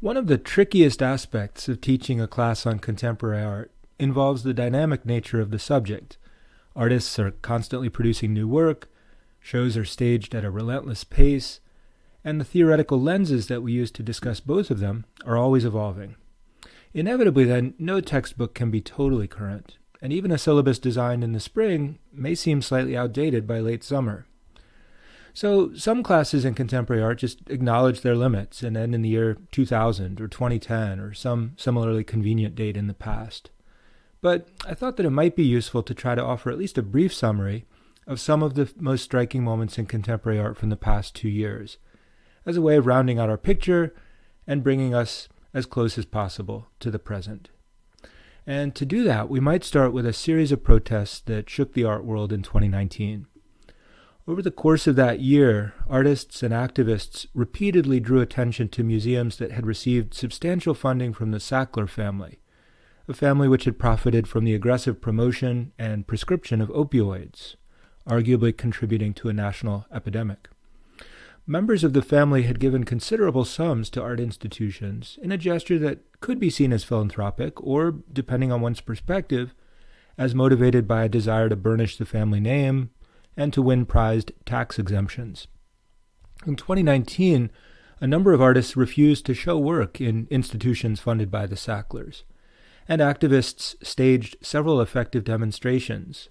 One of the trickiest aspects of teaching a class on contemporary art involves the dynamic nature of the subject. Artists are constantly producing new work, shows are staged at a relentless pace, and the theoretical lenses that we use to discuss both of them are always evolving. Inevitably, then, no textbook can be totally current, and even a syllabus designed in the spring may seem slightly outdated by late summer. So some classes in contemporary art just acknowledge their limits and end in the year 2000 or 2010 or some similarly convenient date in the past. But I thought that it might be useful to try to offer at least a brief summary of some of the most striking moments in contemporary art from the past 2 years, as a way of rounding out our picture and bringing us as close as possible to the present. And to do that, we might start with a series of protests that shook the art world in 2019. Over the course of that year, artists and activists repeatedly drew attention to museums that had received substantial funding from the Sackler family, a family which had profited from the aggressive promotion and prescription of opioids, arguably contributing to a national epidemic. Members of the family had given considerable sums to art institutions in a gesture that could be seen as philanthropic or, depending on one's perspective, as motivated by a desire to burnish the family name and to win prized tax exemptions. In 2019, a number of artists refused to show work in institutions funded by the Sacklers, and activists staged several effective demonstrations,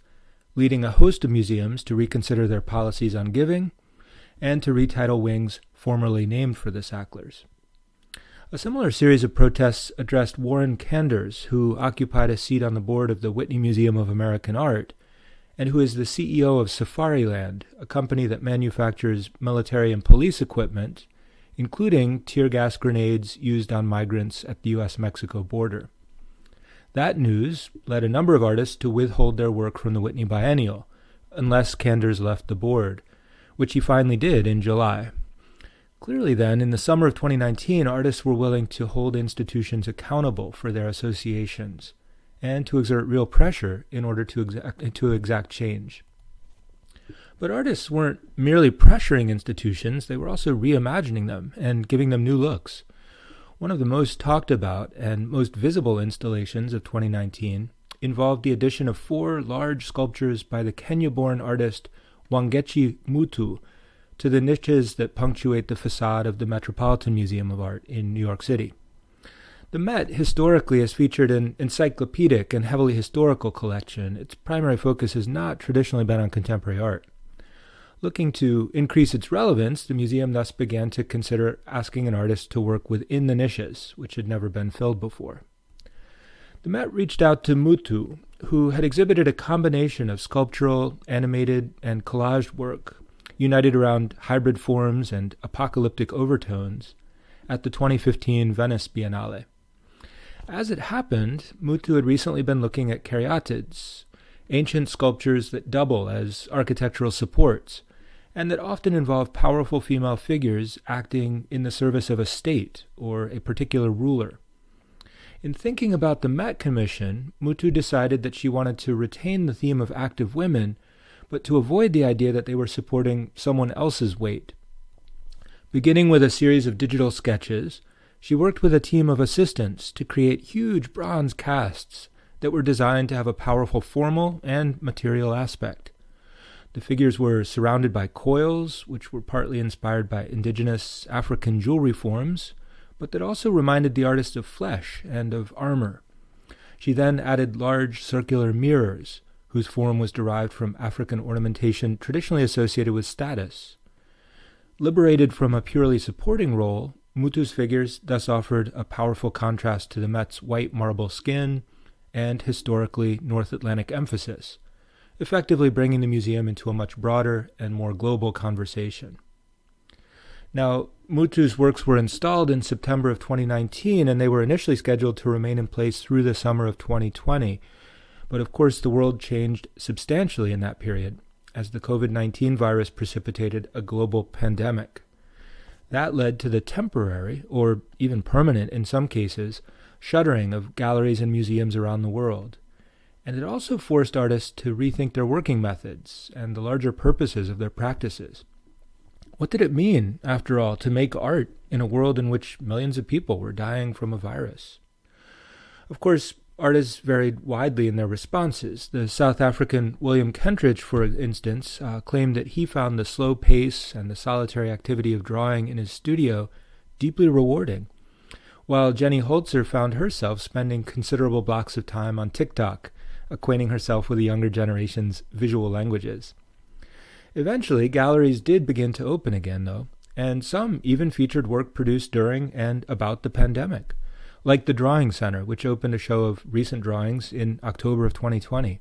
leading a host of museums to reconsider their policies on giving and to retitle wings formerly named for the Sacklers. A similar series of protests addressed Warren Kanders, who occupied a seat on the board of the Whitney Museum of American Art, and who is the CEO of Safariland, a company that manufactures military and police equipment, including tear gas grenades used on migrants at the U.S.-Mexico border. That news led a number of artists to withhold their work from the Whitney Biennial, unless Kanders left the board, which he finally did in July. Clearly then, in the summer of 2019, artists were willing to hold institutions accountable for their associations, and to exert real pressure in order to exact change. But artists weren't merely pressuring institutions, they were also reimagining them and giving them new looks. One of the most talked about and most visible installations of 2019 involved the addition of 4 large sculptures by the Kenya-born artist Wangechi Mutu to the niches that punctuate the facade of the Metropolitan Museum of Art in New York City. The Met historically has featured an encyclopedic and heavily historical collection. Its primary focus has not traditionally been on contemporary art. Looking to increase its relevance, the museum thus began to consider asking an artist to work within the niches, which had never been filled before. The Met reached out to Mutu, who had exhibited a combination of sculptural, animated, and collaged work, united around hybrid forms and apocalyptic overtones, at the 2015 Venice Biennale. As it happened, Mutu had recently been looking at caryatids, ancient sculptures that double as architectural supports, and that often involve powerful female figures acting in the service of a state or a particular ruler. In thinking about the Met Commission, Mutu decided that she wanted to retain the theme of active women, but to avoid the idea that they were supporting someone else's weight. Beginning with a series of digital sketches, she worked with a team of assistants to create huge bronze casts that were designed to have a powerful formal and material aspect. The figures were surrounded by coils, which were partly inspired by indigenous African jewelry forms, but that also reminded the artist of flesh and of armor. She then added large circular mirrors, whose form was derived from African ornamentation traditionally associated with status. Liberated from a purely supporting role, Mutu's figures thus offered a powerful contrast to the Met's white marble skin and historically North Atlantic emphasis, effectively bringing the museum into a much broader and more global conversation. Now, Mutu's works were installed in September of 2019, and they were initially scheduled to remain in place through the summer of 2020. But of course, the world changed substantially in that period, as the COVID-19 virus precipitated a global pandemic. That led to the temporary, or even permanent in some cases, shuttering of galleries and museums around the world. And it also forced artists to rethink their working methods and the larger purposes of their practices. What did it mean, after all, to make art in a world in which millions of people were dying from a virus? Of course, artists varied widely in their responses. The South African William Kentridge, for instance, claimed that he found the slow pace and the solitary activity of drawing in his studio deeply rewarding, while Jenny Holzer found herself spending considerable blocks of time on TikTok, acquainting herself with the younger generation's visual languages. Eventually, galleries did begin to open again, though, and some even featured work produced during and about the pandemic, like the Drawing Center, which opened a show of recent drawings in October of 2020.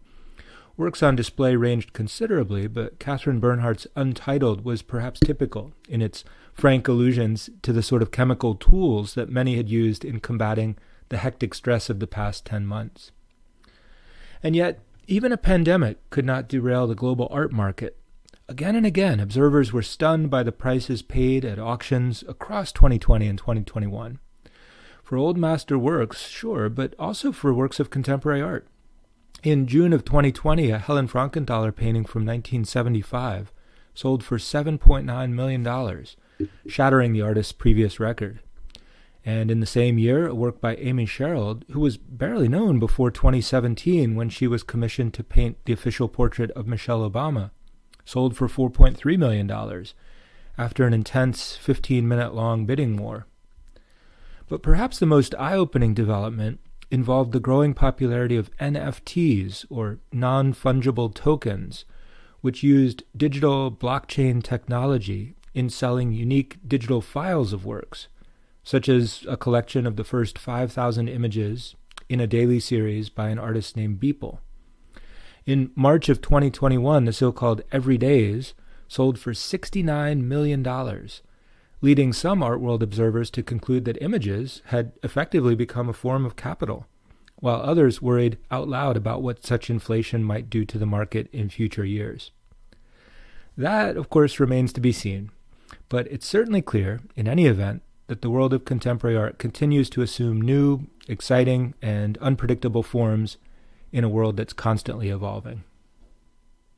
Works on display ranged considerably, but Catherine Bernhardt's Untitled was perhaps typical in its frank allusions to the sort of chemical tools that many had used in combating the hectic stress of the past 10 months. And yet, even a pandemic could not derail the global art market. Again and again, observers were stunned by the prices paid at auctions across 2020 and 2021. For old master works, sure, but also for works of contemporary art. In June of 2020, a Helen Frankenthaler painting from 1975 sold for $7.9 million, shattering the artist's previous record. And in the same year, a work by Amy Sherald, who was barely known before 2017 when she was commissioned to paint the official portrait of Michelle Obama, sold for $4.3 million after an intense 15-minute-long bidding war. But perhaps the most eye-opening development involved the growing popularity of NFTs, or non-fungible tokens, which used digital blockchain technology in selling unique digital files of works, such as a collection of the first 5,000 images in a daily series by an artist named Beeple. In March of 2021, the so-called Everydays sold for $69 million, leading some art world observers to conclude that images had effectively become a form of capital, while others worried out loud about what such inflation might do to the market in future years. That, of course, remains to be seen, but it's certainly clear, in any event, that the world of contemporary art continues to assume new, exciting, and unpredictable forms in a world that's constantly evolving.